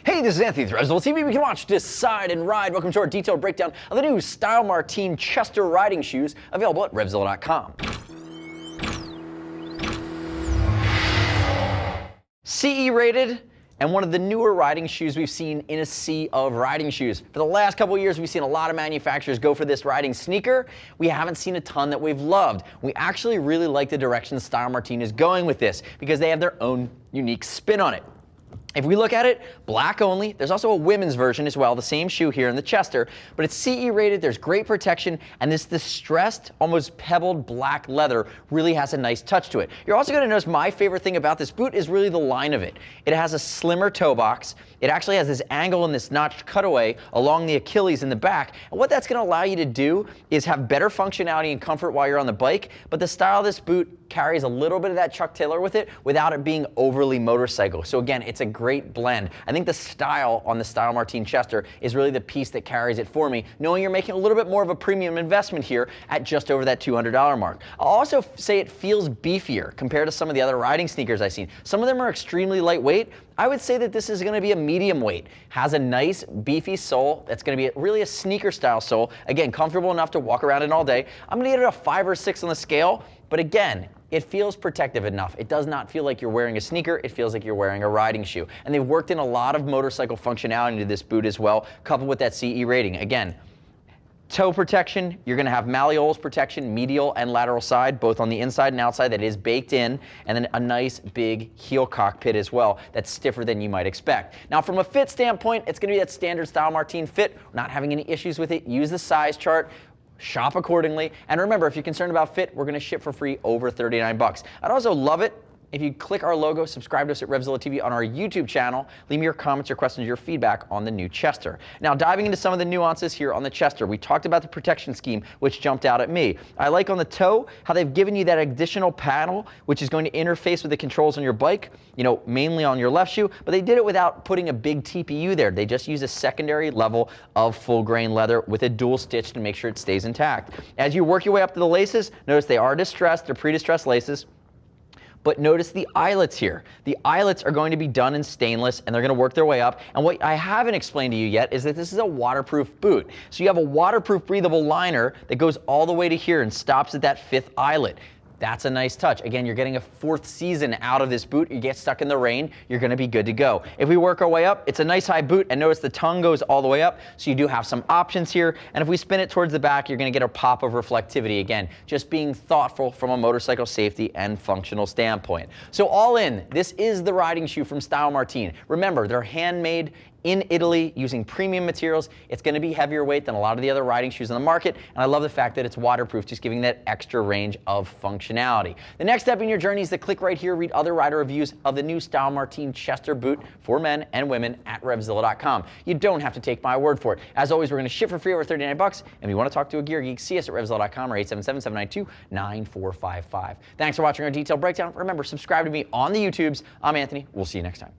Hey, this is Anthony with RevZilla TV. We can watch, decide, and ride. Welcome to our detailed breakdown of the new Stylmartin Chester riding shoes available at RevZilla.com. CE rated and one of the newer riding shoes we've seen in a sea of riding shoes. For the last couple of years, we've seen a lot of manufacturers go for this riding sneaker. We haven't seen a ton that we've loved. We actually really like the direction Stylmartin is going with this because they have their own unique spin on it. If we look at it, black only. There's also a women's version as well, the same shoe here in the Chester, but it's CE rated, there's great protection, and this distressed, almost pebbled black leather really has a nice touch to it. You're also gonna notice my favorite thing about this boot is really the line of it. It has a slimmer toe box. It actually has this angle and this notched cutaway along the Achilles in the back, and what that's gonna allow you to do is have better functionality and comfort while you're on the bike, but the style of this boot carries a little bit of that Chuck Taylor with it without it being overly motorcycle. So again, it's a great blend. I think the style on the Stylmartin Chester is really the piece that carries it for me, knowing you're making a little bit more of a premium investment here at just over that $200 mark. I'll also say it feels beefier compared to some of the other riding sneakers I've seen. Some of them are extremely lightweight. I would say that this is going to be a medium weight. Has a nice beefy sole that's going to be really a sneaker style sole. Again, comfortable enough to walk around in all day. I'm going to get it a 5 or 6 on the scale, but again, it feels protective enough. It does not feel like you're wearing a sneaker. It feels like you're wearing a riding shoe. And they've worked in a lot of motorcycle functionality to this boot as well, coupled with that CE rating. Again, toe protection, you're going to have malleolus protection, medial and lateral side, both on the inside and outside, that is baked in, and then a nice big heel cockpit as well that's stiffer than you might expect. Now from a fit standpoint, it's going to be that standard Stylmartin fit. We're not having any issues with it. Use the size chart. Shop accordingly, and remember, if you're concerned about fit, we're going to ship for free over 39 bucks. I'd also love it if you click our logo, subscribe to us at RevZilla TV on our YouTube channel, leave me your comments, your questions, your feedback on the new Chester. Now, diving into some of the nuances here on the Chester, we talked about the protection scheme, which jumped out at me. I like on the toe how they've given you that additional panel, which is going to interface with the controls on your bike, mainly on your left shoe, but they did it without putting a big TPU there. They just use a secondary level of full grain leather with a dual stitch to make sure it stays intact. As you work your way up to the laces, notice they are distressed, they're pre-distressed laces. But notice the eyelets here. The eyelets are going to be done in stainless and they're going to work their way up. And what I haven't explained to you yet is that this is a waterproof boot. So you have a waterproof breathable liner that goes all the way to here and stops at that 5th eyelet. That's a nice touch. Again, you're getting a 4th season out of this boot. You get stuck in the rain, you're going to be good to go. If we work our way up, it's a nice high boot, and notice the tongue goes all the way up, so you do have some options here. And if we spin it towards the back, you're going to get a pop of reflectivity. Again, just being thoughtful from a motorcycle safety and functional standpoint. So all in, this is the riding shoe from Stylmartin. Remember, they're handmade in Italy using premium materials. It's going to be heavier weight than a lot of the other riding shoes on the market, and I love the fact that it's waterproof, just giving that extra range of functionality. The next step in your journey is to click right here, read other rider reviews of the new Stylmartin Chester boot for men and women at RevZilla.com. You don't have to take my word for it. As always, we're going to ship for free over 39 bucks, and if you want to talk to a gear geek, see us at RevZilla.com or 877-792-9455. Thanks for watching our detailed breakdown. Remember, subscribe to me on the YouTubes. I'm Anthony. We'll see you next time.